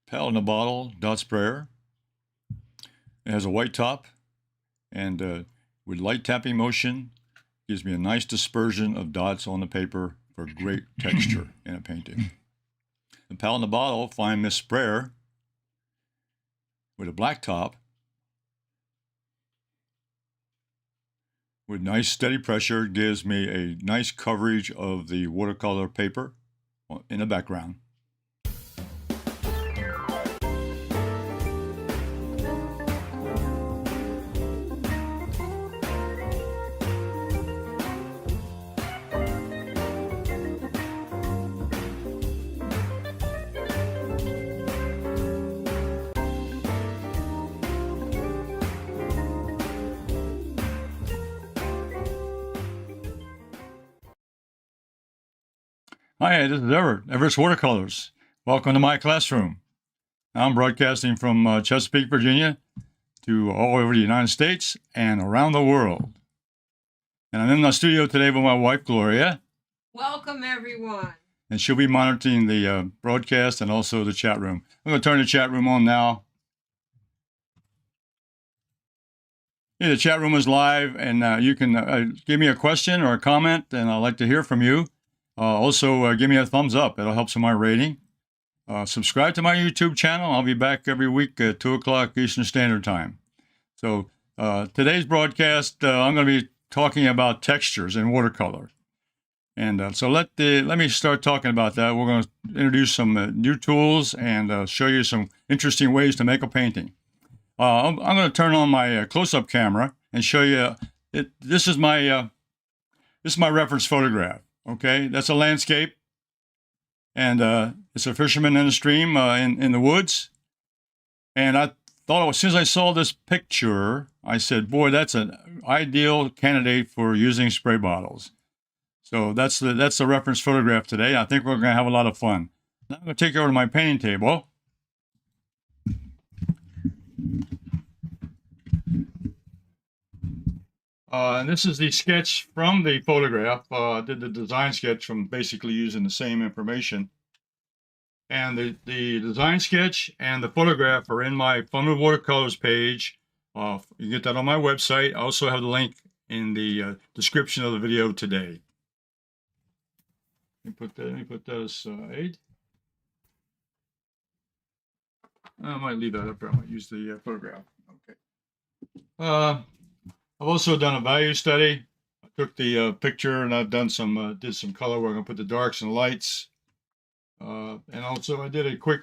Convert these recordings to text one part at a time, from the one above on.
palette in a bottle dot sprayer. It has a white top, and with light tapping motion, gives me a nice dispersion of dots on the paper for great texture in a painting. The palette in the bottle fine mist sprayer with a black top with nice steady pressure gives me a nice coverage of the watercolor paper in the background. Hi, this is Everett, Everett's Watercolors. Welcome to my classroom. I'm broadcasting from Chesapeake, Virginia to all over the United States and around the world. And I'm in the studio today with my wife, Gloria. Welcome, everyone. And she'll be monitoring the broadcast and also the chat room. I'm going to turn the chat room on now. Yeah, the chat room is live, and you can give me a question or a comment, and I'd like to hear from you. Also, give me a thumbs up. It'll help my rating. Subscribe to my YouTube channel. I'll be back every week at 2 o'clock Eastern Standard Time. So today's broadcast, I'm going to be talking about textures in watercolor. And so let me start talking about that. We're going to introduce some new tools and show you some interesting ways to make a painting. I'm going to turn on my close-up camera and show you. This is my reference photograph. Okay, that's a landscape, and it's a fisherman in a stream in the woods. And I thought, as soon as I saw this picture, I said, boy, that's an ideal candidate for using spray bottles. So that's the reference photograph today. I think we're going to have a lot of fun. Now I'm going to take you over to my painting table. And this is the sketch from the photograph. I did the design sketch from basically using the same information. And the design sketch and the photograph are in my Fun with Watercolors page. You can get that on my website. I also have the link in the description of the video today. Let me put that aside. I might leave that up there. I might use the photograph. Okay. I've also done a value study. I took the picture and I've done did some color work. I'm going to put the darks and lights. And also I did a quick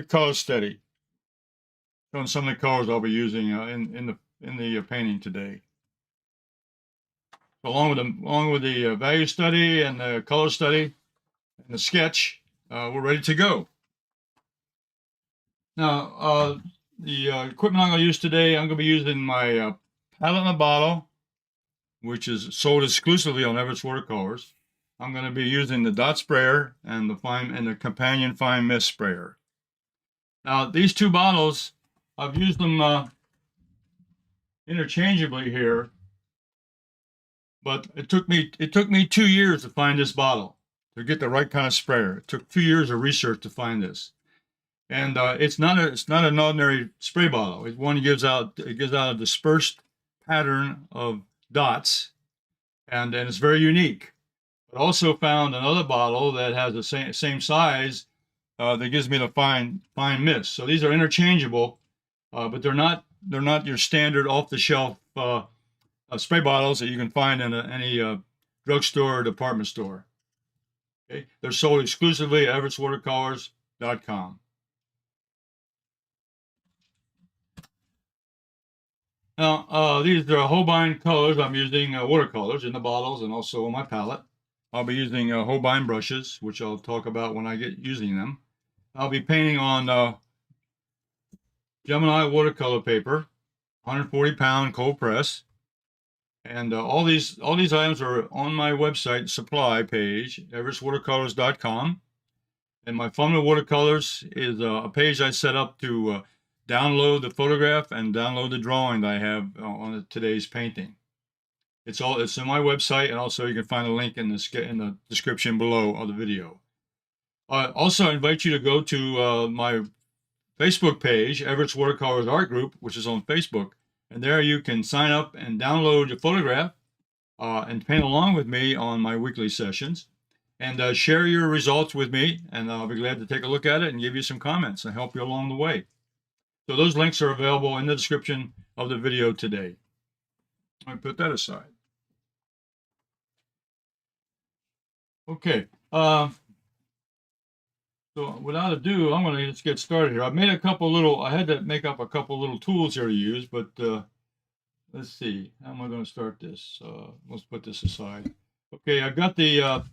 color study showing some of the colors I'll be using in the painting today. So along with the value study and the color study and the sketch, we're ready to go. Now, the equipment I'm going to use today, I'm going to be using my palette in a bottle, which is sold exclusively on Everett's Watercolors. I'm going to be using the dot sprayer and the companion fine mist sprayer. Now, these two bottles, I've used them interchangeably here, but it took me 2 years to find this bottle to get the right kind of sprayer. It took 2 years of research to find this. And it's not an ordinary spray bottle. It gives out a dispersed pattern of dots, and it's very unique. But also found another bottle that has the same size that gives me the fine mist. So these are interchangeable, but they're not your standard off-the-shelf spray bottles that you can find in any drugstore or department store. Okay, they're sold exclusively at everettswatercolors.com. Now, these are Holbein colors. I'm using watercolors in the bottles and also on my palette. I'll be using Holbein brushes, which I'll talk about when I get using them. I'll be painting on Gemini watercolor paper, 140-pound cold press. And all these items are on my website supply page, everettswatercolors.com. And my Fun with Watercolors is a page I set up to download the photograph and download the drawing that I have on today's painting. It's on my website, and also you can find a link in the description below of the video. I also invite you to go to my Facebook page, Everett's Watercolors Art Group, which is on Facebook. And there you can sign up and download a photograph and paint along with me on my weekly sessions. And share your results with me, and I'll be glad to take a look at it and give you some comments and help you along the way. So those links are available in the description of the video today. I'll put that aside. Okay. So without ado, I'm going to just get started here. I've made a couple little, I had to make up a couple little tools here to use, but let's see. How am I going to start this? Let's put this aside. Okay, I've got the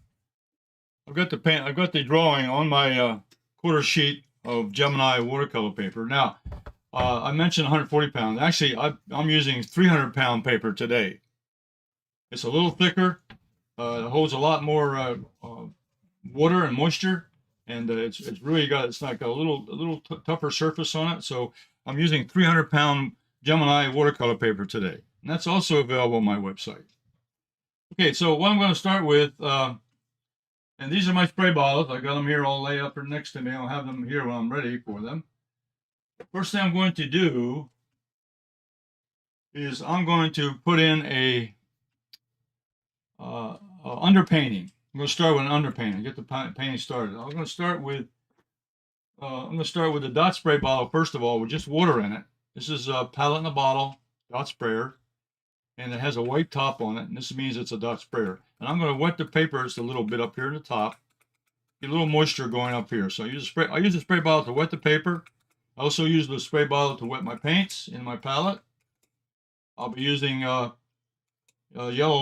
drawing on my quarter sheet of Gemini watercolor paper. Now, I mentioned 140 pounds. Actually, I'm using 300-pound paper today. It's a little thicker. It holds a lot more water and moisture, and it's really got, it's like a little tougher surface on it. So I'm using 300-pound Gemini watercolor paper today, and that's also available on my website. Okay, so what I'm going to start with, and these are my spray bottles. I got them here all laid up next to me. I'll have them here when I'm ready for them. First thing I'm going to do is I'm going to put in a underpainting. I'm going to start with an underpainting, get the painting started. I'm going to start with the dot spray bottle first of all, with just water in it. This is a palette in a bottle dot sprayer, and it has a white top on it, and this means it's a dot sprayer. And I'm going to wet the paper just a little bit up here in the top, get a little moisture going up here. So I use the spray bottle to wet the paper. I also use the spray bottle to wet my paints in my palette. I'll be using yellow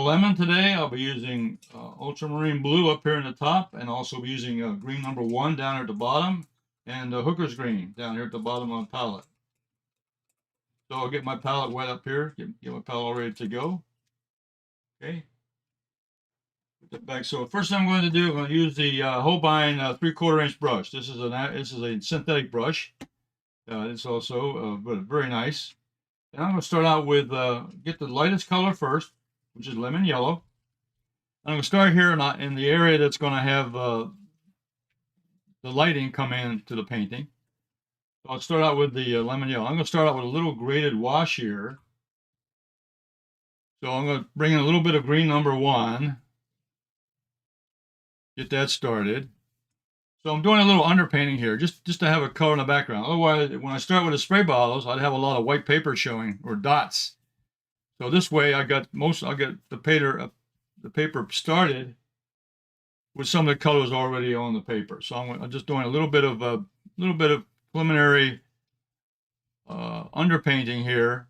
lemon today. I'll be using ultramarine blue up here in the top, and also be using green number 1 down at the bottom, and hooker's green down here at the bottom of the palette. So I'll get my palette wet up here, get my palette all ready to go. Okay. Put that back. So first thing I'm going to do, I'm going to use the Holbein 3/4 inch brush. This is a synthetic brush. It's also very nice. And I'm going to start out with get the lightest color first, which is lemon yellow. I'm going to start here in the area that's going to have the lighting come into the painting. So I'll start out with the lemon yellow. I'm going to start out with a little graded wash here. So I'm going to bring in a little bit of green number 1. Get that started. So I'm doing a little underpainting here, just to have a color in the background. Otherwise, when I start with the spray bottles, I'd have a lot of white paper showing, or dots. So this way, I'll get the paper started with some of the colors already on the paper. So I'm just doing a little bit of preliminary underpainting here.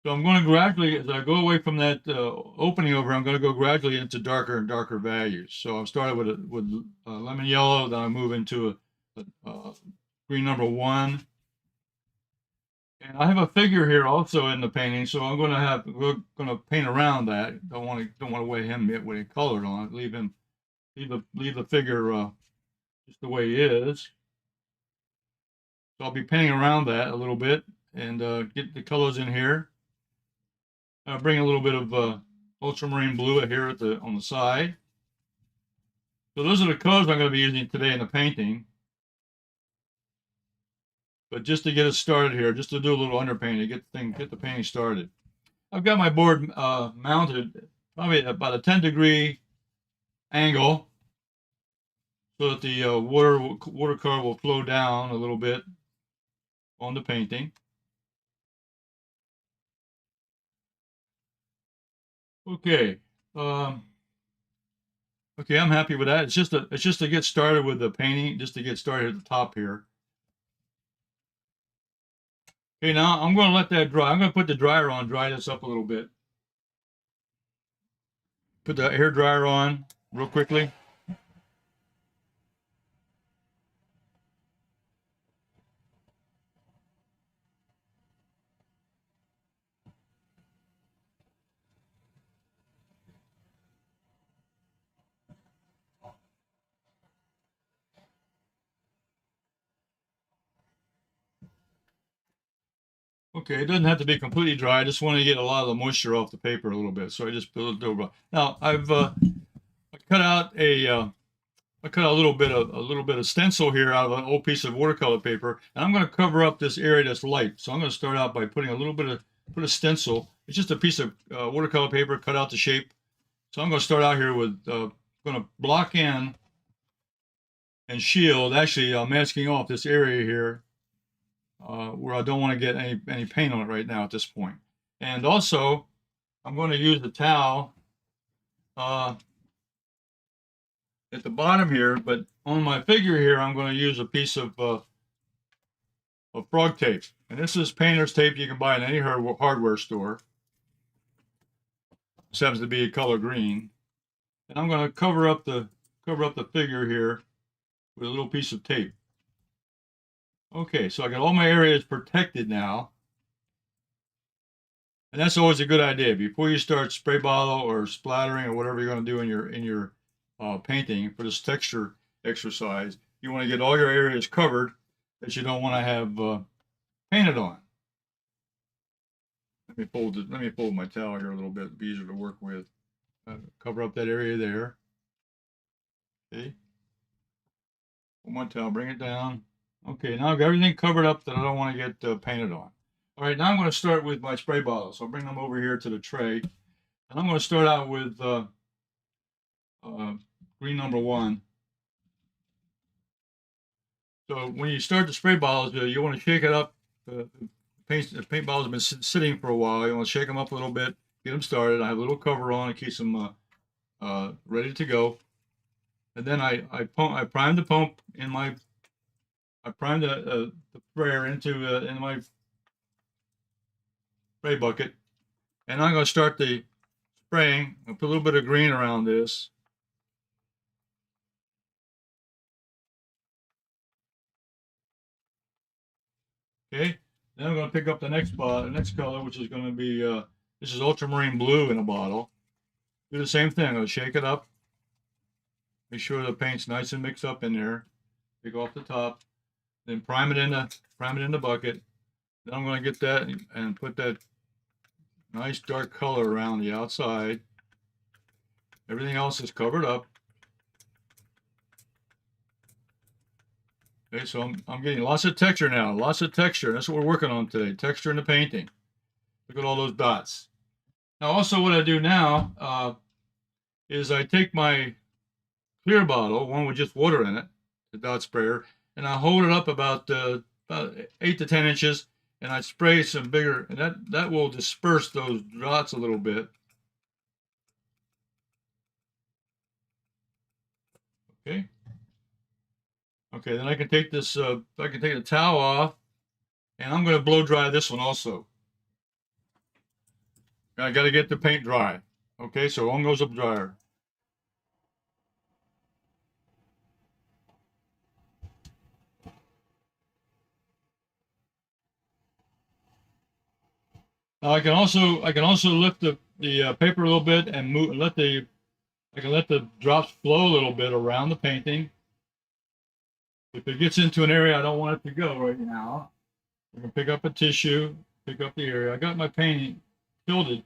So I'm going to gradually, as I go away from that opening over, I'm going to go gradually into darker and darker values. So I've started with lemon yellow, then I move into a green number 1. And I have a figure here also in the painting, so we're going to paint around that. Don't want to weigh him yet with it colored on it. Leave the figure just the way he is. So I'll be painting around that a little bit and get the colors in here. I'll bring a little bit of ultramarine blue here on the side. So those are the colors I'm going to be using today in the painting. But just to get us started here, just to do a little underpainting, get the painting started. I've got my board mounted probably at about a 10-degree angle, so that the watercolor will flow down a little bit on the painting. Okay. Okay, I'm happy with that. It's just to get started with the painting, just to get started at the top here. Okay, now I'm going to let that dry. I'm going to put the dryer on, dry this up a little bit. Put the hair dryer on real quickly. Okay, it doesn't have to be completely dry. I just want to get a lot of the moisture off the paper a little bit, so I just put a little bit. Now I've I cut out a little bit of stencil here out of an old piece of watercolor paper, and I'm going to cover up this area that's light. So I'm going to start out by putting a little bit of stencil. It's just a piece of watercolor paper cut out the shape. So I'm going to start out here with going to block in and shield. Actually, masking off this area here where I don't want to get any paint on it right now at this point. And also, I'm going to use the towel at the bottom here, but on my figure here, I'm going to use a piece of frog tape. And this is painter's tape you can buy in any hardware store. This happens to be a color green. And I'm going to cover up the figure here with a little piece of tape. Okay, so I got all my areas protected now. And that's always a good idea. Before you start spray bottle or splattering or whatever you're going to do in your painting for this texture exercise, you want to get all your areas covered that you don't want to have painted on. Let me fold my towel here a little bit. It'll be easier to work with. Cover up that area there. Okay. Fold my towel, bring it down. Okay, now I've got everything covered up that I don't want to get painted on. All right, now I'm going to start with my spray bottles. So I'll bring them over here to the tray. And I'm going to start out with green number 1. So when you start the spray bottles, you want to shake it up. The paint bottles have been sitting for a while. You want to shake them up a little bit, get them started. I have a little cover on. It keeps them ready to go. And then I prime the pump in my. I prime the sprayer into in my spray bucket, and I'm going to start the spraying. I'll put a little bit of green around this. Okay, then I'm going to pick up the next color, which is going to be this is ultramarine blue in a bottle. Do the same thing. I'm going to shake it up. Make sure the paint's nice and mixed up in there. Pick off the top, then prime it in the bucket. Then I'm going to get that and put that nice dark color around the outside. Everything else is covered up. Okay, so I'm getting lots of texture now, lots of texture. That's what we're working on today, texture in the painting. Look at all those dots. Now also what I do now is I take my clear bottle, one with just water in it, the dot sprayer, and I hold it up about 8 to 10 inches, and I spray some bigger, and that will disperse those dots a little bit. Okay. Okay, then I can take this, I can take the towel off, and I'm going to blow dry this one also. I got to get the paint dry. Okay, so on goes up dryer. Now I can also lift the paper a little bit and move. I can let the drops flow a little bit around the painting. If it gets into an area I don't want it to go right now, I can pick up a tissue, pick up the area. I got my painting tilted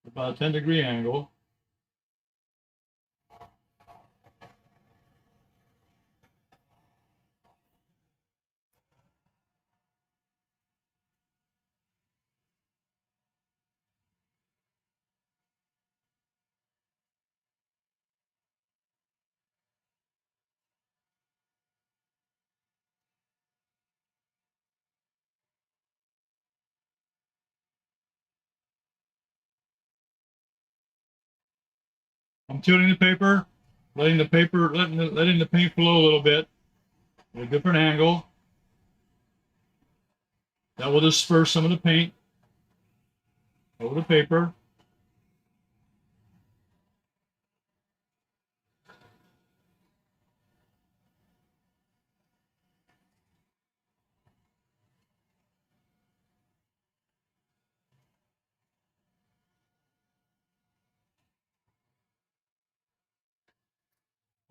about a 10-degree angle. I'm tilting the paper, letting the paint flow a little bit at a different angle. That will disperse some of the paint over the paper.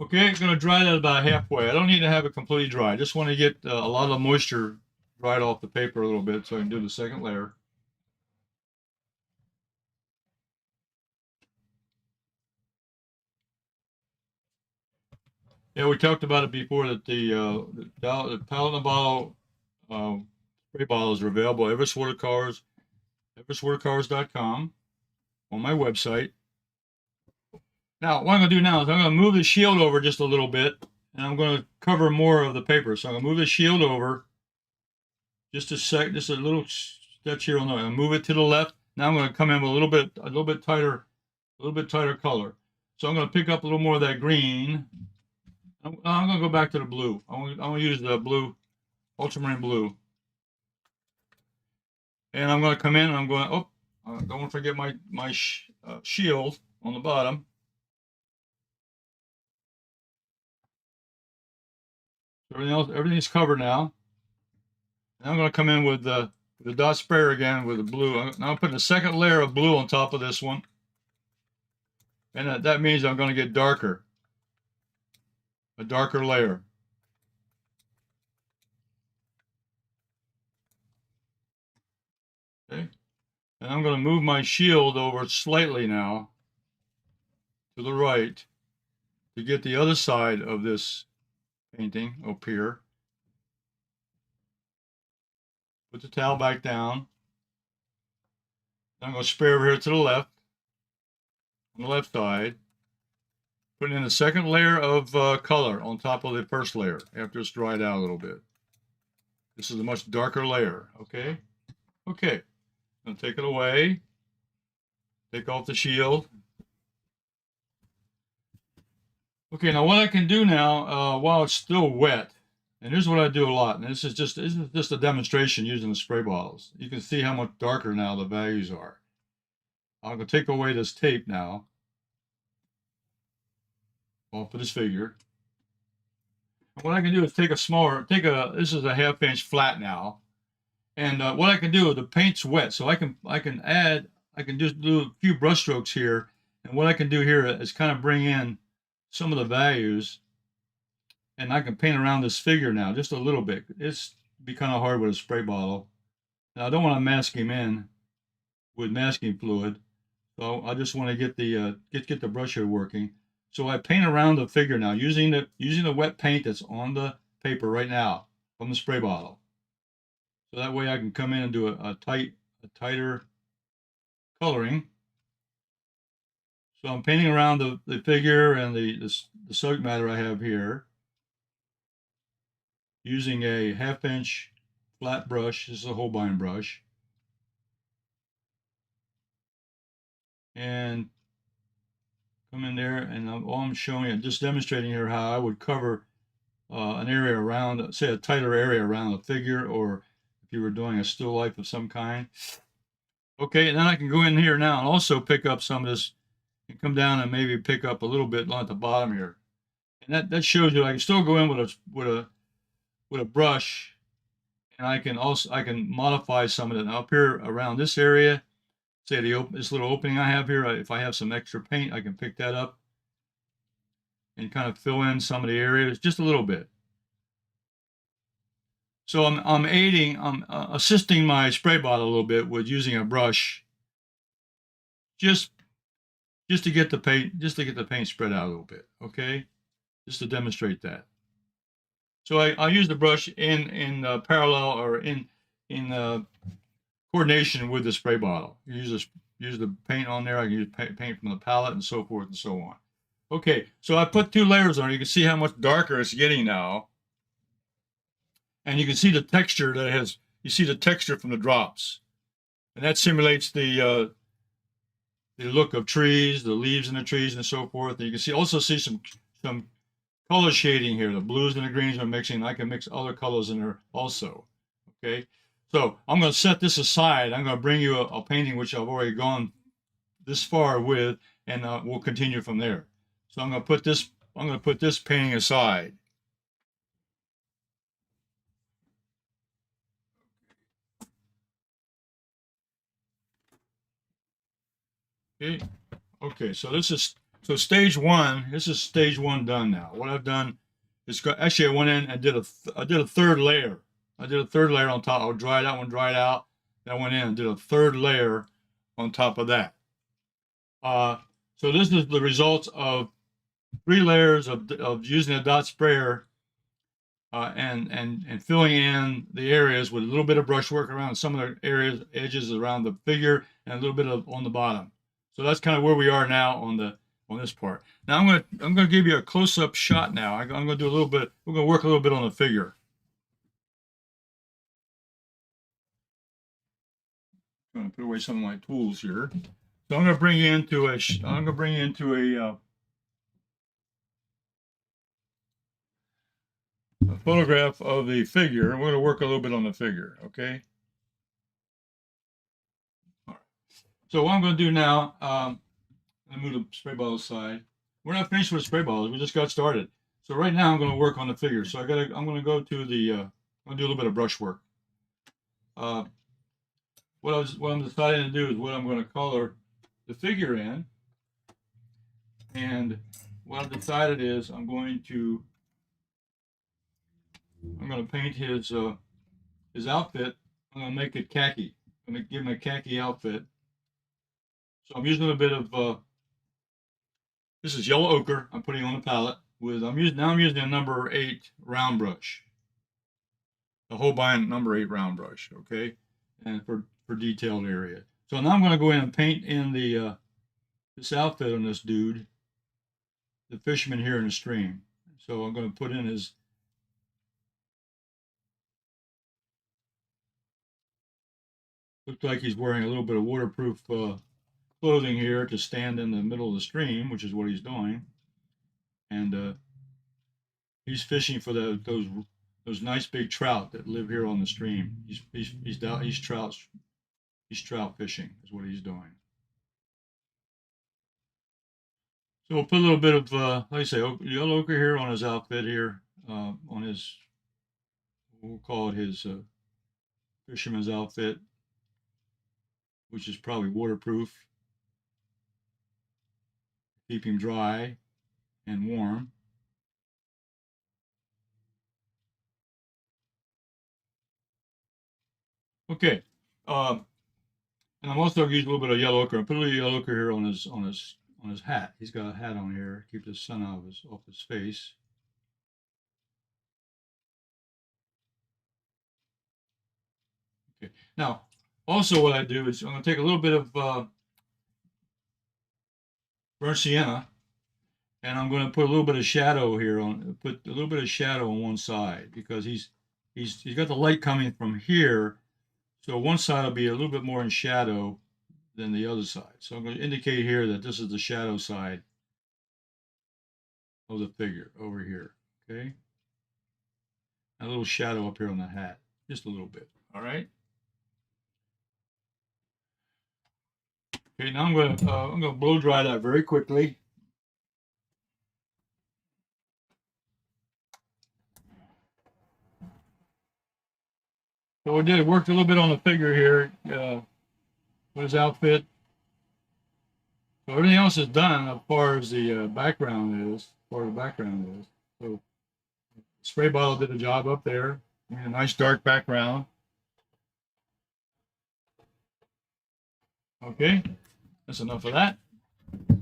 Okay, I'm going to dry that about halfway. I don't need to have it completely dry. I just want to get a lot of moisture dried off the paper a little bit so I can do the second layer. Yeah, we talked about it before that the palette and bottle spray bottles are available at Everett's Watercolors, everettswatercolors.com on my website. Now, what I'm going to do now is I'm going to move the shield over just a little bit, and I'm going to cover more of the paper. So I'm going to move the shield over just a little stretch here. I'm going to move it to the left. Now I'm going to come in with a little bit tighter color. So I'm going to pick up a little more of that green. I'm going to go back to the blue. I'm going to use the blue, ultramarine blue. And I'm going to come in and I'm going, don't want to forget my shield on the bottom. Everything's covered now. And I'm going to come in with the dot sprayer again with the blue. Now I'm putting a second layer of blue on top of this one. And that means I'm going to get darker. A darker layer. Okay. And I'm going to move my shield over slightly now to the right to get the other side of this painting up here. Put the towel back down. I'm going to spray over here to the left, on the left side, putting in the second layer of color on top of the first layer after it's dried out a little bit. This is a much darker layer, okay? Okay, I'm going to take it away, take off the shield. Okay, now what I can do now, while it's still wet, and here's what I do a lot, and this is just a demonstration using the spray bottles. You can see how much darker now the values are. I'm going to take away this tape now off of this figure. And what I can do is this is a 1/2 inch flat now. And what I can do, the paint's wet, so I can just do a few brush strokes here. And what I can do here is kind of bring in some of the values, and I can paint around this figure now just a little bit. It's be kind of hard with a spray bottle. Now I don't want to mask him in with masking fluid, so I just want to get the brush head working. So I paint around the figure now using the wet paint that's on the paper right now from the spray bottle. So that way I can come in and do a tighter coloring. So I'm painting around the figure and the subject matter I have here using a 1/2 inch flat brush. This is a Holbein brush. And come in there, and all I'm showing you, just demonstrating here how I would cover an area around, say a tighter area around the figure, or if you were doing a still life of some kind. Okay, and then I can go in here now and also pick up some of this, and come down and maybe pick up a little bit at the bottom here. And that shows you I can still go in with a brush, and I can modify some of it. Now up here around this area, say this little opening I have here, if I have some extra paint, I can pick that up and kind of fill in some of the areas just a little bit. So I'm assisting my spray bottle a little bit with using a brush, just to get the paint spread out a little bit, okay? Just to demonstrate that. So I use the brush in parallel or in coordination with the spray bottle. You use the paint on there. I can use paint from the palette and so forth and so on. Okay, so I put 2 layers on. You can see how much darker it's getting now, and you can see the texture that it has. You see the texture from the drops, and that simulates the look of trees, the leaves in the trees, and so forth. And you can also see some color shading here. The blues and the greens are mixing. I can mix other colors in there also. Okay. So I'm going to set this aside. I'm going to bring you a painting which I've already gone this far with, and we'll continue from there. So I'm going to put this painting aside. Okay. Okay. So stage one. This is stage 1 done now. What I've done is actually I went in and did a 3rd layer. I did a third layer on top. I dried that one, dried out. That went in and did a third layer on top of that. So this is the results of 3 layers of using a dot sprayer and filling in the areas with a little bit of brushwork around some of the areas, edges around the figure, and a little bit of on the bottom. So that's kind of where we are now on this part. Now I'm gonna give you a close-up shot now. I'm gonna do a little bit. We're gonna work a little bit on the figure. I'm gonna put away some of my tools here. So I'm gonna bring you into a photograph of the figure. We're going to work a little bit on the figure, okay? All right. So what I'm going to do now, I'm going to move the spray bottle aside. We're not finished with spray bottles. We just got started. So right now I'm going to work on the figure. So I'm going to go to the, I'm going to do a little bit of brush work. What I'm deciding to do is what I'm going to color the figure in. And what I've decided is I'm going to paint his outfit. I'm going to make it khaki. I'm going to give him a khaki outfit. So I'm using a bit of this is yellow ochre. I'm putting on the palette with I'm using a number 8 round brush, the Holbein number 8 round brush. Okay, and for detailed area. So now I'm going to go in and paint in the this outfit on this dude, the fisherman here in the stream. So I'm going to put in his. Looks like he's wearing a little bit of waterproof clothing here to stand in the middle of the stream, which is what he's doing. And he's fishing for those nice big trout that live here on the stream. He's trout fishing is what he's doing. So we'll put a little bit of like I say, yellow ochre here on his outfit here, on his, we'll call it his fisherman's outfit, which is probably waterproof. Keep him dry and warm. Okay, and I'm also using a little bit of yellow ochre. I put a little yellow ochre here on his hat. He's got a hat on here, keep the sun off his face. Okay. Now, also what I do is I'm going to take a little bit of burnt sienna, and I'm going to put a little bit of shadow here put a little bit of shadow on one side because he's got the light coming from here, so one side will be a little bit more in shadow than the other side. So I'm going to indicate here that this is the shadow side of the figure over here. Okay, a little shadow up here on the hat, just a little bit. All right. Okay, now I'm going to blow dry that very quickly. So we worked a little bit on the figure here, with his outfit. So everything else is done as far as the background is. So spray bottle did a job up there. A nice dark background. Okay, that's enough of that.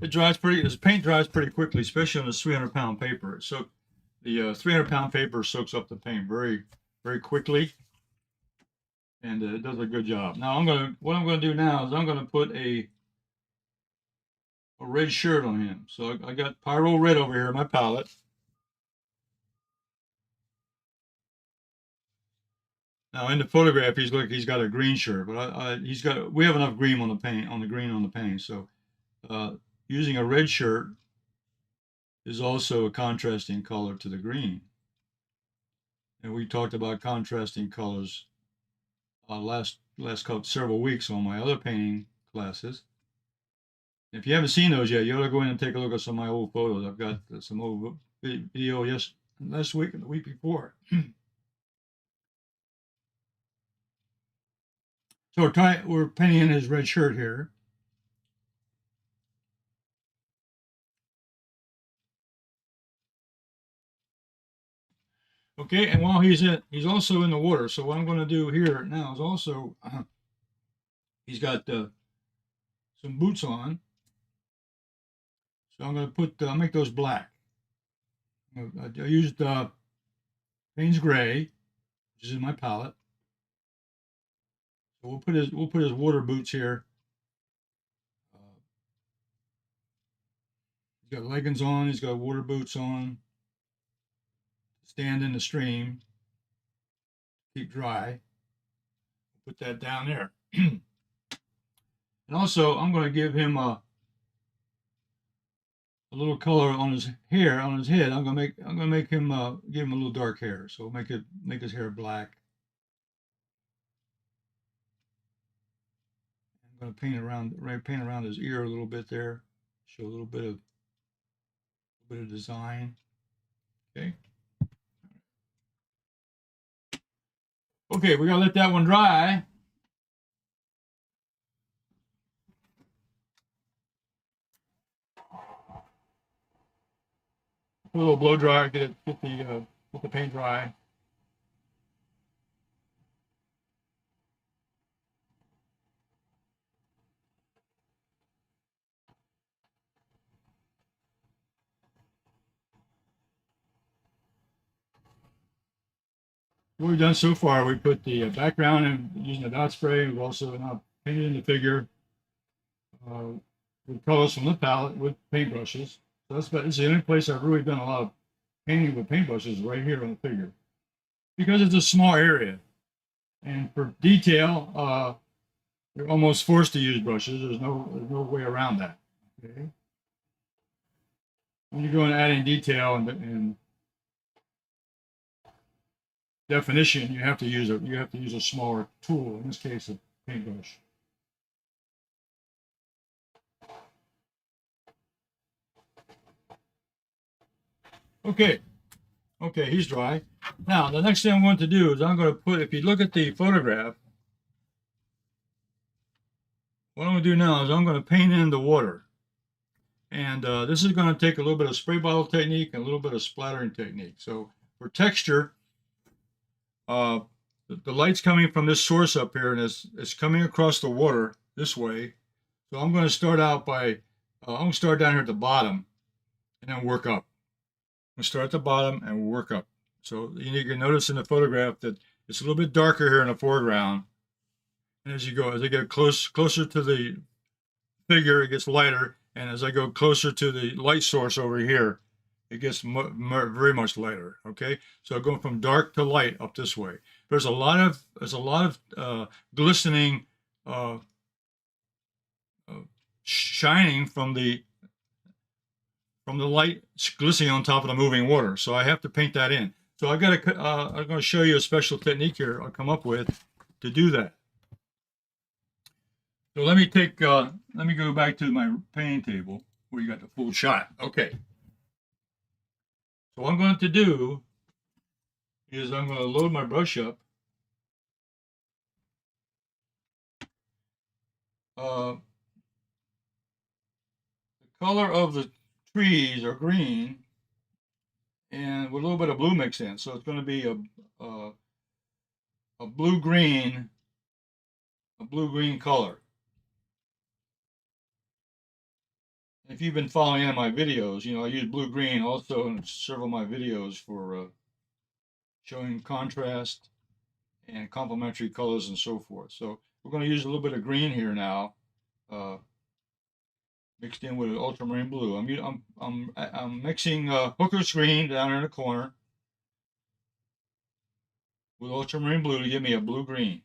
This paint dries pretty quickly, especially on this 300-pound paper. So the 300-pound paper soaks up the paint very, very quickly, and it does a good job. Now what I'm going to do now is I'm going to put a red shirt on him. So I got Pyrrole red over here in my palette. Now in the photograph, he's got a green shirt, but we have enough green on the paint. So using a red shirt is also a contrasting color to the green. And we talked about contrasting colors last several weeks on my other painting classes. If you haven't seen those yet, you ought to go in and take a look at some of my old photos. I've got some old video last week and the week before. So we're painting in his red shirt here. Okay, and while he's also in the water. So what I'm going to do here now is also he's got some boots on. So I'm going to put make those black. I used Payne's Gray, which is in my palette. So we'll put his water boots here. He's got leggings on. He's got water boots on. Stand in the stream. Keep dry. Put that down there. And also, I'm going to give him a little color on his hair, on his head. I'm gonna make him give him a little dark hair. So make his hair black. I'm gonna paint around his ear a little bit there. Show a little bit of design. Okay. Okay, we gotta let that one dry. Put a little blow dryer, get the paint dry. What we've done so far, we put the background in using the dot spray. We've also now painted in the figure with colors from the palette with paintbrushes. So this is the only place I've really done a lot of painting with paintbrushes, right here on the figure, because it's a small area, and for detail, you're almost forced to use brushes. There's no way around that. Okay. When you're going to add in detail and definition, you have to use a smaller tool. In this case, a paintbrush. Okay. Okay, he's dry. Now, the next thing I'm going to do is I'm going to put, if you look at the photograph, what I'm going to do now is I'm going to paint in the water. And this is going to take a little bit of spray bottle technique and a little bit of splattering technique. So for texture, the light's coming from this source up here, and it's coming across the water this way. So I'm going to start out by, I'm going to start down here at the bottom and then work up. I'm going to start at the bottom and work up. So you can notice in the photograph that it's a little bit darker here in the foreground. And as I get closer to the figure, it gets lighter. And as I go closer to the light source over here, it gets very much lighter. Okay, so going from dark to light up this way. There's a lot of glistening, shining from the light glistening on top of the moving water. So I have to paint that in. So I'm going to show you a special technique here I'll come up with to do that. So let me go back to my painting table where you got the full shot. Okay. So what I'm going to do is I'm going to load my brush up. The color of the trees are green, and with a little bit of blue mixed in. So it's going to be a blue-green color. If you've been following any of my videos, you know I use blue-green also in several of my videos for showing contrast and complementary colors and so forth. So we're going to use a little bit of green here now, mixed in with ultramarine blue. I'm mixing hooker's green down in the corner with ultramarine blue to give me a blue-green.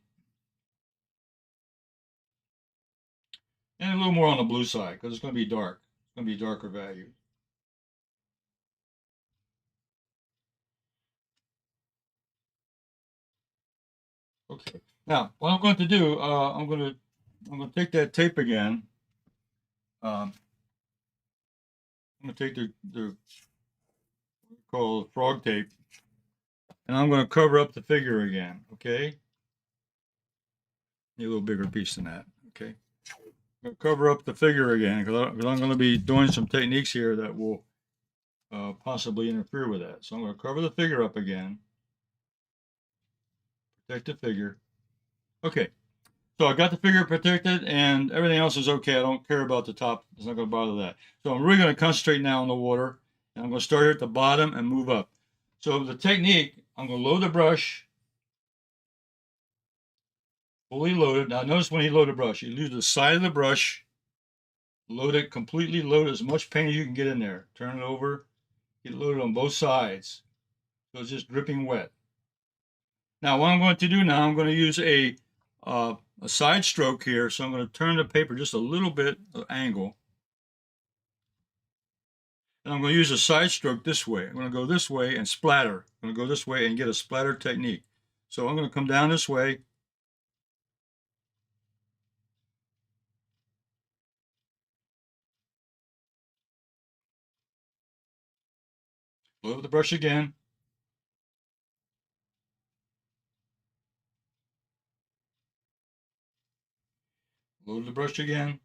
And a little more on the blue side because it's going to be dark. It's going to be darker value. Okay. Now, what I'm going to do, I'm going to take that tape again. I'm going to take the called frog tape, and I'm going to cover up the figure again. Okay. Need a little bigger piece than that. Okay. I'm going to cover up the figure again because I'm going to be doing some techniques here that will possibly interfere with that. So I'm going to cover the figure up again. Protect the figure. Okay. So I got the figure protected and everything else is okay. I don't care about the top. It's not going to bother that. So I'm really going to concentrate now on the water. And I'm going to start here at the bottom and move up. So the technique, I'm going to load the brush. Fully loaded. Now notice when you load the brush, you use the side of the brush. Load it completely. Load as much paint as you can get in there. Turn it over. Get it loaded on both sides. So it's just dripping wet. Now what I'm going to do now, I'm going to use a side stroke here. So I'm going to turn the paper just a little bit of angle. And I'm going to use a side stroke this way. I'm going to go this way and splatter. I'm going to go this way and get a splatter technique. So I'm going to come down this way. Load the brush again. Load the brush again.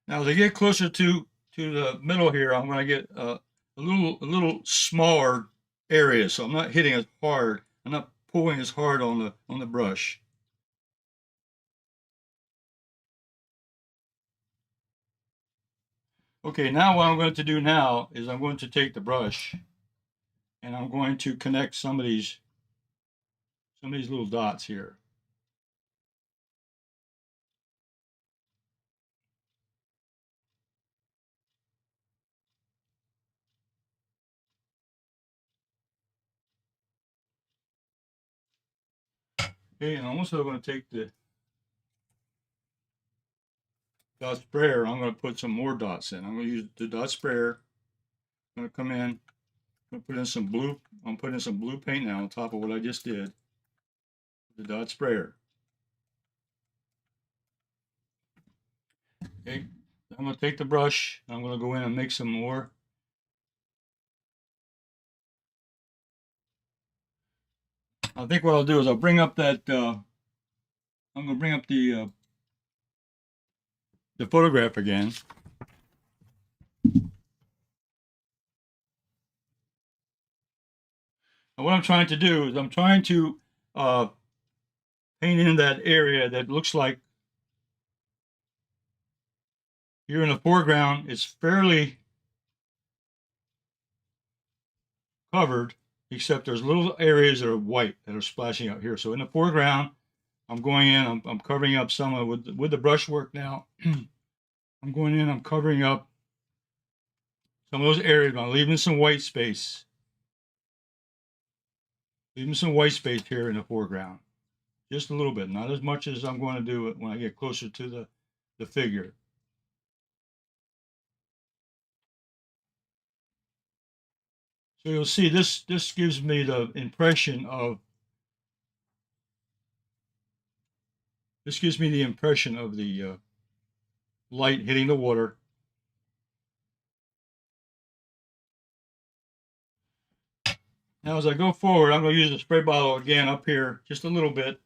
Now, as I get closer to the middle here, I'm going to get a little smaller area, so I'm not hitting as hard. I'm not pulling as hard on the brush. Okay, now what I'm going to do now is I'm going to take the brush and I'm going to connect some of these little dots here. Okay, and I'm also going to take the dot sprayer. I'm going to put some more dots in. I'm going to use the dot sprayer. I'm going to come in. I'm going to put in some blue. I'm putting some blue paint now on top of what I just did. The dot sprayer. Okay, I'm going to take the brush. I'm going to go in and make some more. I think what I'll do is I'll bring up that. I'm going to bring up the photograph again. And what I'm trying to do is I'm trying to paint in that area that looks like here in the foreground. It's fairly covered, except there's little areas that are white that are splashing out here. So in the foreground, I'm going in. I'm covering up some of with the brushwork now. I'm going in. I'm covering up some of those areas. I'm leaving some white space. Leaving some white space here in the foreground. Just a little bit, not as much as I'm going to do it when I get closer to the figure. So you'll see this gives me the impression of the light hitting the water. Now as I go forward, I'm going to use the spray bottle again up here just a little bit.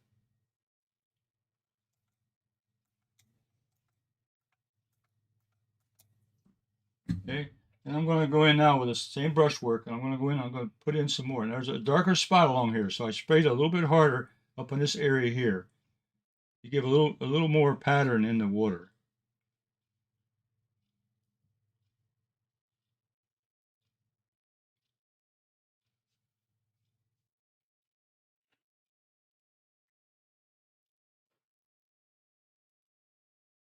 Okay, and I'm going to go in now with the same brushwork, and I'm going to go in. I'm going to put in some more. And there's a darker spot along here, so I sprayed a little bit harder up in this area here. You give a little more pattern in the water.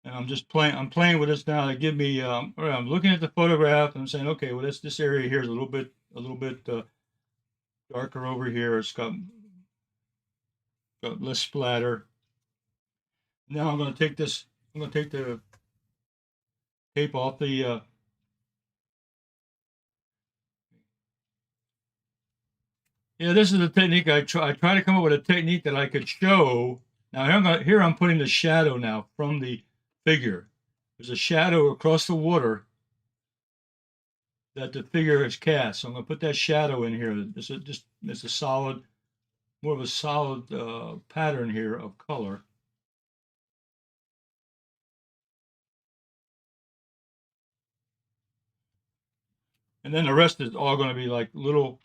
And I'm just playing. I'm playing with this now to give me. I'm looking at the photograph and I'm saying, okay, well, this area here is a little bit darker over here. It's got less splatter. Now I'm going to take this. I'm going to take the tape off the. Yeah, this is the technique I try. I try to come up with a technique that I could show. Now here I'm putting the shadow now from the figure. There's a shadow across the water that the figure has cast. So I'm going to put that shadow in here. It's a solid, more of a solid pattern here of color. And then the rest is all going to be like little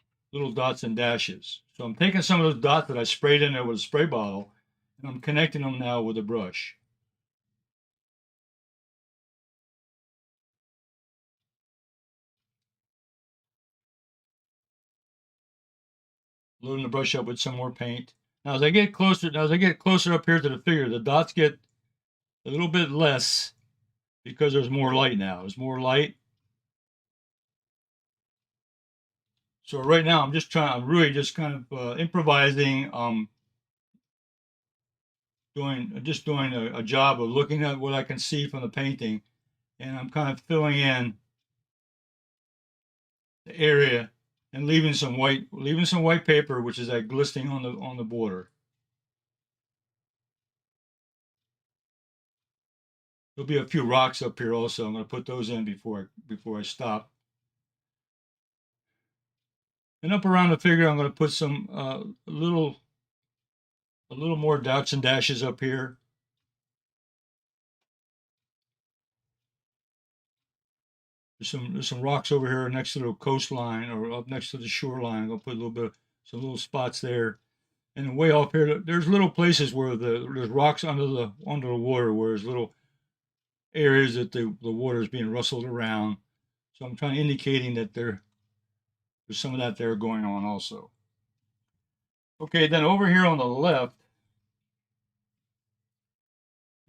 dots and dashes. So I'm taking some of those dots that I sprayed in there with a spray bottle, and I'm connecting them now with a brush. Loading the brush up with some more paint. Now as I get closer up here to the figure, the dots get a little bit less because there's more light now. There's more light. So right now I'm really just kind of improvising, doing a job of looking at what I can see from the painting, and I'm kind of filling in the area and leaving some white paper, which is that glistening on the border. There'll be a few rocks up here also. I'm going to put those in before I stop. And up around the figure, I'm going to put some a little more dots and dashes up here. There's some rocks over here next to the coastline or up next to the shoreline. I'm going to put a little bit some little spots there. And way off here, there's little places where there's rocks under the water, where there's little areas that the water is being rustled around. So I'm trying indicating that there's some of that there going on also. Okay, then over here on the left,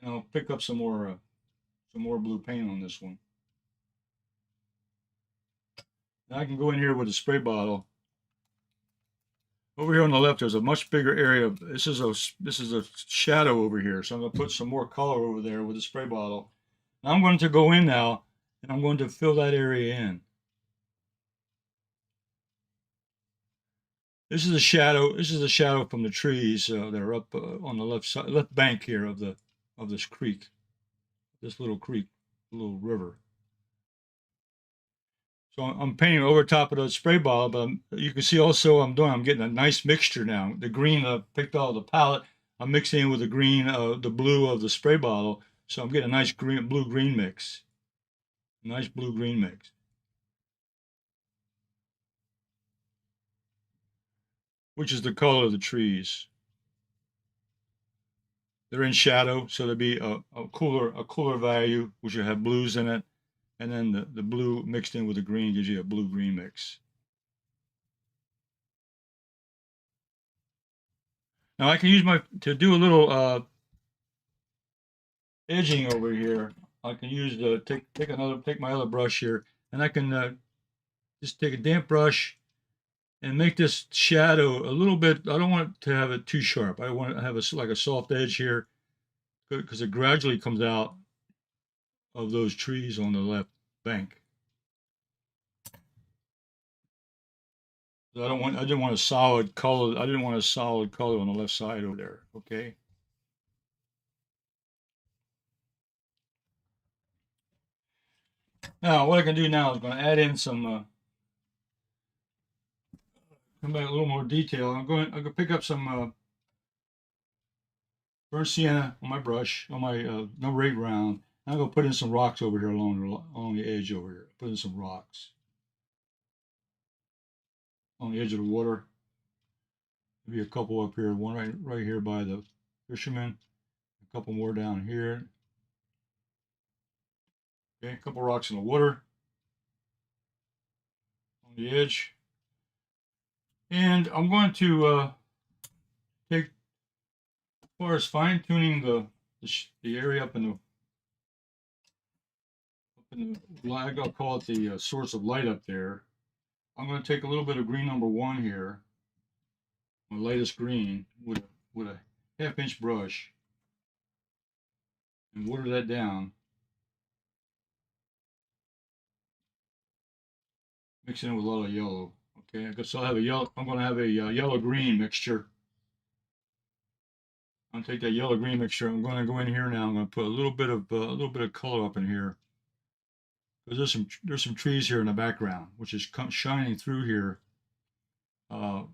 and I'll pick up some more blue paint on this one. Now I can go in here with a spray bottle. Over here on the left, there's a much bigger area. This is a shadow over here, so I'm going to put some more color over there with a spray bottle. Now I'm going to go in now, and I'm going to fill that area in. This is a shadow. This is a shadow from the trees that are up on the left bank here of this creek, this little river. So I'm painting over top of the spray bottle, but you can see also I'm getting a nice mixture now. The green I picked out of the palette, I'm mixing in with the green, the blue of the spray bottle, so I'm getting a nice blue-green mix. Nice blue-green mix. Which is the color of the trees. They're in shadow, so there'll be a cooler value, which will have blues in it, and then the blue mixed in with the green gives you a blue-green mix. Now I can use to do a little edging over here. I can use take my other brush here, and I can just take a damp brush and make this shadow a little bit. I don't want to have it too sharp. I want to have like a soft edge here, because it gradually comes out of those trees on the left bank. So I didn't want a solid color. I didn't want a solid color on the left side over there. Okay. Now what I can do now is going to add in some come back a little more detail. I'm going to pick up some burnt sienna on my brush, on my number 8 round. I'm going to put in some rocks over here along the edge over here. Put in some rocks on the edge of the water. Maybe a couple up here. One right here by the fisherman. A couple more down here. Okay, a couple rocks in the water on the edge. And I'm going to take, as far as fine tuning the area up in the flag, I'll call it the source of light up there. I'm going to take a little bit of green number 1 here, my lightest green, with a half-inch brush, and water that down. Mix it in with a lot of yellow. Okay, I guess I'll have a yellow. I'm going to have a yellow-green mixture. I'm going to take that yellow-green mixture. I'm going to go in here now. I'm going to put a little bit of color up in here. Because there's some trees here in the background, which is shining through here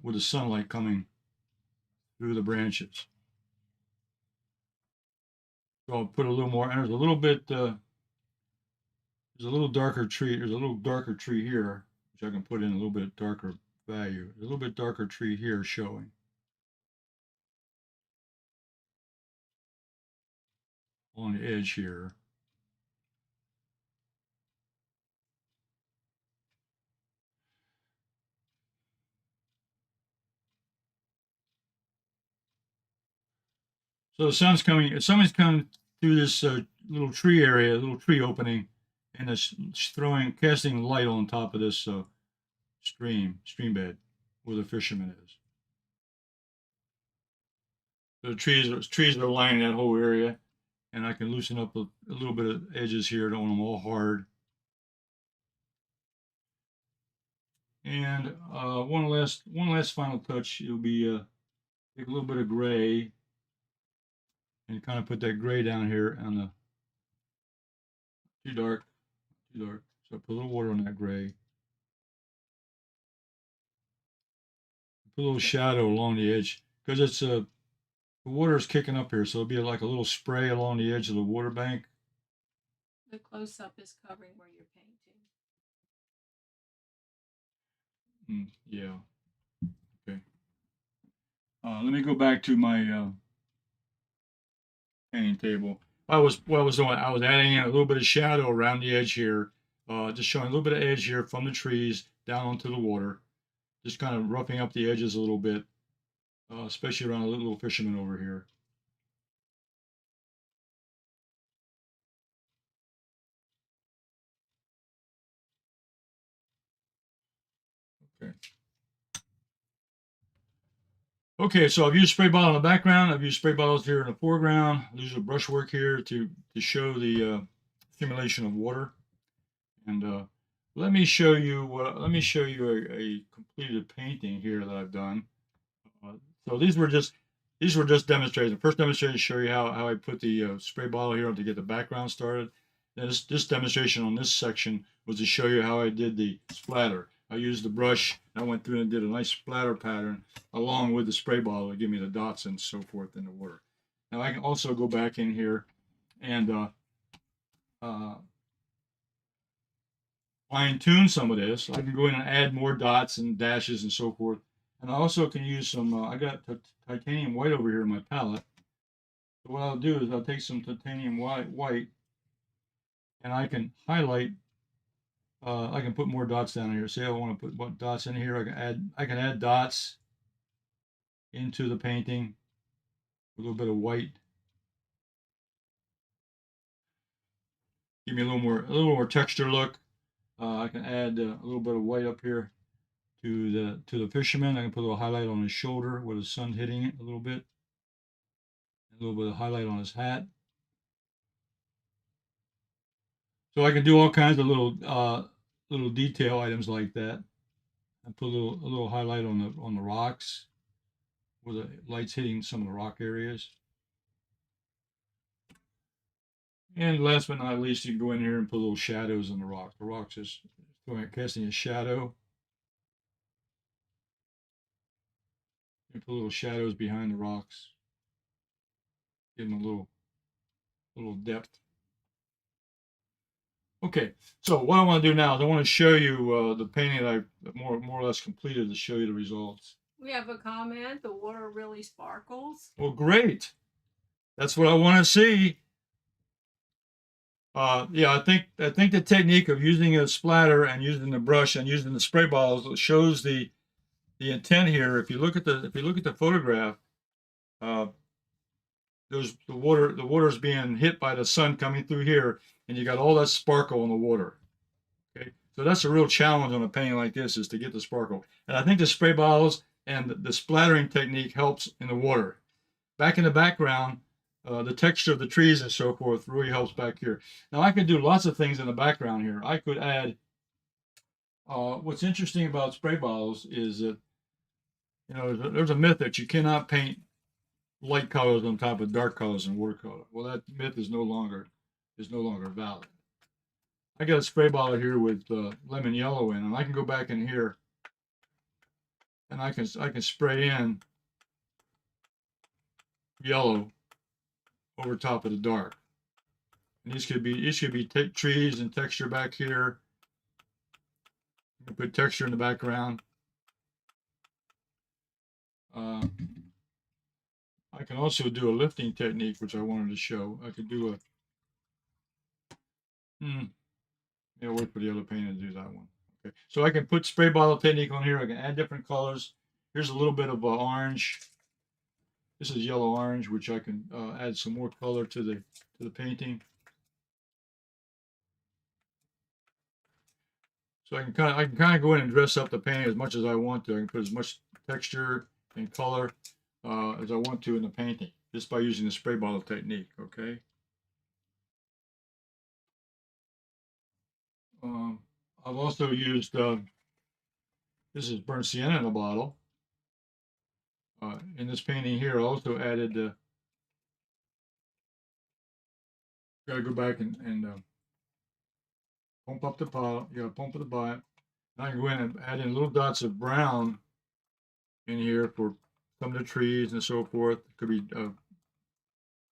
with the sunlight coming through the branches. So I'll put a little more, and there's a little bit, there's a little darker tree. There's a little darker tree here. which I can put in a little bit darker value. A little bit darker tree here showing. On the edge here. So the sun's coming, somebody's coming through this little tree area, little tree opening, and it's casting light on top of this stream bed where the fisherman is. So the trees are lining that whole area, and I can loosen up a little bit of edges here. Don't want them all hard. And one last final touch. It'll be take a little bit of gray and kind of put that gray down here on the too dark. So put a little water on that gray. Put a little shadow along the edge because it's the water is kicking up here, so it'll be like a little spray along the edge of the water bank. The close-up is covering where you're painting. Yeah. Okay. Let me go back to my painting table. I was adding in a little bit of shadow around the edge here, just showing a little bit of edge here from the trees down onto the water, just kind of roughing up the edges a little bit, especially around the little fisherman over here. Okay. Okay, so I've used spray bottle in the background. I've used spray bottles here in the foreground. I've used a brushwork here to show the accumulation of water. And let me show you a completed painting here that I've done. So these were just demonstrations. The first demonstration to show you how I put the spray bottle here to get the background started. Then this demonstration on this section was to show you how I did the splatter. I used the brush. I went through and did a nice splatter pattern along with the spray bottle to give me the dots and so forth in the water. Now I can also go back in here and fine tune some of this. I can go in and add more dots and dashes and so forth. And I also can use some, I got titanium white over here in my palette. So what I'll do is I'll take some titanium white and I can highlight, I can put more dots down here. Say I want to put dots in here. I can add dots into the painting with a little bit of white. Give me a little more texture look. I can add a little bit of white up here to the fisherman. I can put a little highlight on his shoulder with the sun hitting it a little bit. A little bit of highlight on his hat. So I can do all kinds of little detail items like that. And put a little highlight on the rocks where the light's hitting some of the rock areas. And last but not least, you can go in here and put little shadows on the rocks. The rocks is casting a shadow. You put little shadows behind the rocks. Give them a little depth. Okay, so what I want to do now is I want to show you the painting that I more or less completed to show you the results. We have a comment. The water really sparkles. Well, great. That's what I want to see. Yeah, I think the technique of using a splatter and using the brush and using the spray bottles shows the intent here. If you look at the photograph, there's the water's being hit by the sun coming through here, and you got all that sparkle in the water. Okay, so that's a real challenge on a painting like this, is to get the sparkle. And I think the spray bottles and the splattering technique helps in the water. Back in the background, the texture of the trees and so forth really helps back here. Now I could do lots of things in the background here. I could add, what's interesting about spray bottles is that, you know, there's a myth that you cannot paint light colors on top of dark colors in watercolor. Well, that myth is no longer valid. I got a spray bottle here with lemon yellow in, and I can go back in here and I can spray in yellow over top of the dark. And these could be trees and texture back here. Put texture in the background. I can also do a lifting technique, which I wanted to show. I could do a, yeah, wait for the other paint to do that one. Okay, so I can put spray bottle technique on here. I can add different colors. Here's a little bit of orange. This is yellow orange, which I can add some more color to the painting. So I can kind of go in and dress up the painting as much as I want to. I can put as much texture and color as I want to in the painting, just by using the spray bottle technique. Okay. I've also used this is burnt sienna in a bottle. In this painting here, I also added. Got to go back and pump up the pot. You got to pump up the pot. I can go in and add in little dots of brown in here for some of the trees and so forth. It could be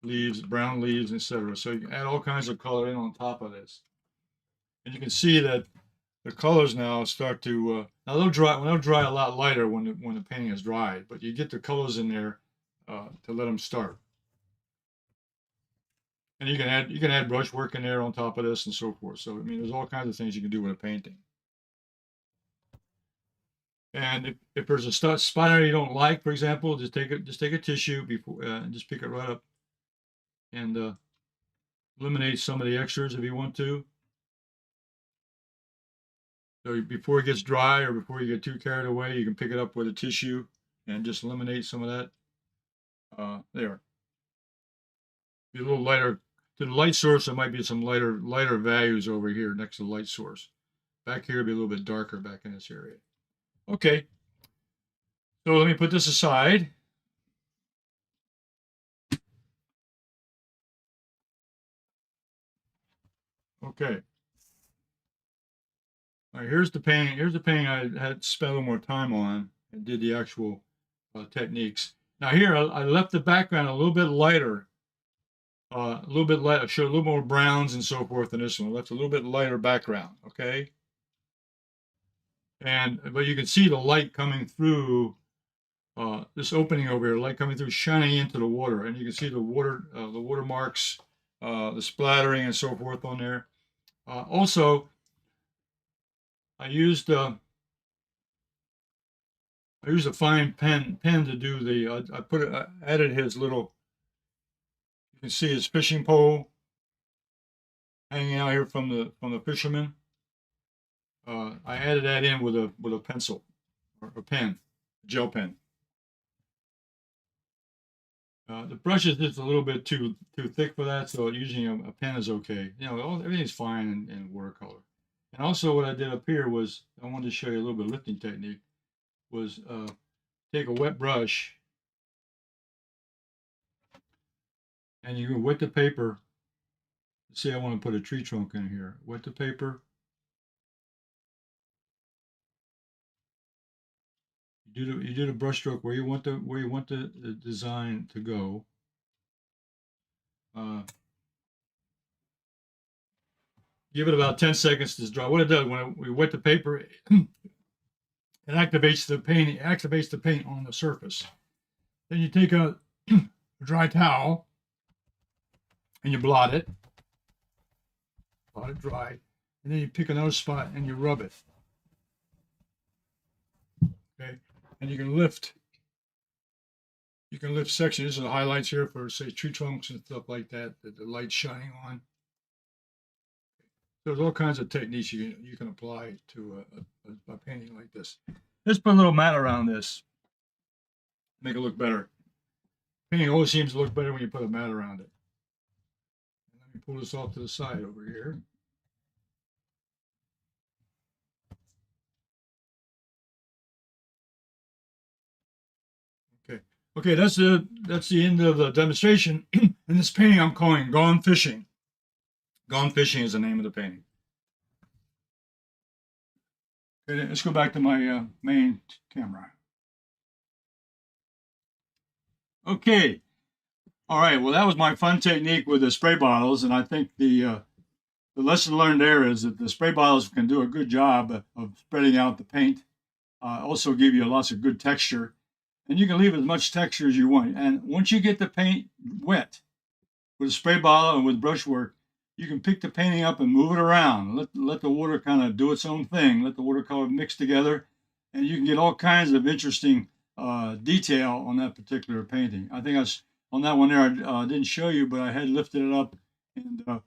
leaves, brown leaves, etc. So you can add all kinds of color in on top of this, and you can see that the colors now start to now they'll dry a lot lighter when the painting is dried, but you get the colors in there to let them start. And you can add brush work in there on top of this and so forth. So I mean, there's all kinds of things you can do with a painting. And if there's a spot you don't like, for example, just take a tissue before and just pick it right up and eliminate some of the extras if you want to. So before it gets dry or before you get too carried away, you can pick it up with a tissue and just eliminate some of that. There. Be a little lighter. To the light source, there might be some lighter values over here next to the light source. Back here, it'll be a little bit darker back in this area. Okay. So let me put this aside. Okay. All right, here's the painting. Here's the painting I had spent a little more time on and did the actual techniques. Now here, I left the background a little bit lighter. A little bit light. I showed a little more browns and so forth in this one. I left a little bit lighter background. Okay. But you can see the light coming through this opening over here, light coming through, shining into the water, and you can see the water marks, the splattering and so forth on there. Also, I used a fine pen to do the. I added his little. You can see his fishing pole hanging out here from the fisherman. I added that in with a pencil or a pen, gel pen. The brush is just a little bit too thick for that, so using a pen is okay. You know, everything's fine in watercolor. And also, what I did up here was I wanted to show you a little bit of lifting technique. Was take a wet brush and you can wet the paper. Let's say I want to put a tree trunk in here. Wet the paper. You do the brush stroke where you want the design to go. Give it about 10 seconds to dry. What it does when we wet the paper, it activates the paint. It activates the paint on the surface. Then you take a dry towel and you blot it dry, and then you pick another spot and you rub it. Okay, and you can lift sections. These are the highlights here for, say, tree trunks and stuff like that the light's shining on. There's all kinds of techniques you can apply to a painting like this. Let's put a little mat around this, make it look better. Painting always seems to look better when you put a mat around it. Let me pull this off to the side over here. Okay, that's the end of the demonstration. In this painting, I'm calling Gone Fishing. Gone Fishing is the name of the painting. Okay, let's go back to my main camera. Okay. All right. Well, that was my fun technique with the spray bottles, and I think the the lesson learned there is that the spray bottles can do a good job of spreading out the paint. Also give you lots of good texture, and you can leave as much texture as you want. And once you get the paint wet with a spray bottle and with brushwork, you can pick the painting up and move it around. Let the water kind of do its own thing. Let the watercolor mix together, and you can get all kinds of interesting detail on that particular painting. I think I was on that one there. I didn't show you, but I had lifted it up and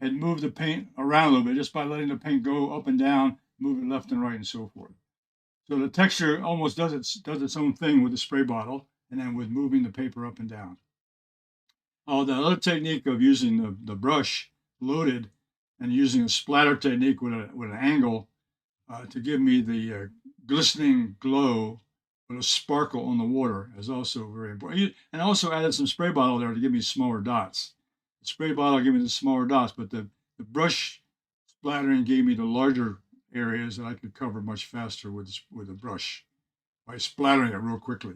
had moved the paint around a little bit just by letting the paint go up and down, move it left and right, and so forth. So the texture almost does its own thing with the spray bottle, and then with moving the paper up and down. The other technique of using the brush loaded and using a splatter technique with an angle to give me the glistening glow with a sparkle on the water is also very important. And I also added some spray bottle there to give me smaller dots. The spray bottle gave me the smaller dots, but the brush splattering gave me the larger areas that I could cover much faster with the brush by splattering it real quickly.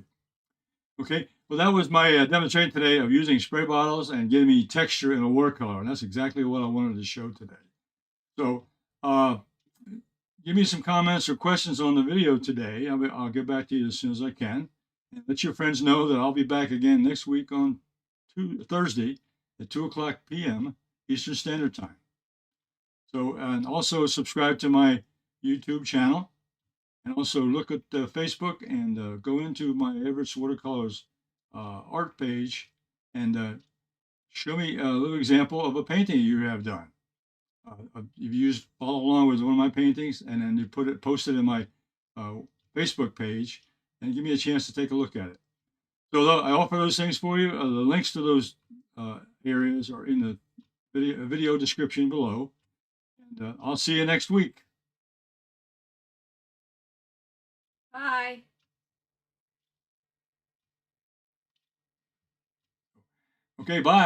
Okay, well, that was my demonstration today of using spray bottles and giving me texture in a watercolor, and that's exactly what I wanted to show today. So give me some comments or questions on the video today. I'll get back to you as soon as I can. And let your friends know that I'll be back again next week on Thursday at 2:00 p.m. Eastern Standard Time. So, and also subscribe to my YouTube channel. And also look at Facebook and go into my Everett's Watercolors art page and show me a little example of a painting you have done. You've follow along with one of my paintings, and then you post it in my Facebook page, and give me a chance to take a look at it. So I offer those things for you. The links to those areas are in the video description below. And I'll see you next week. Bye. Okay, bye.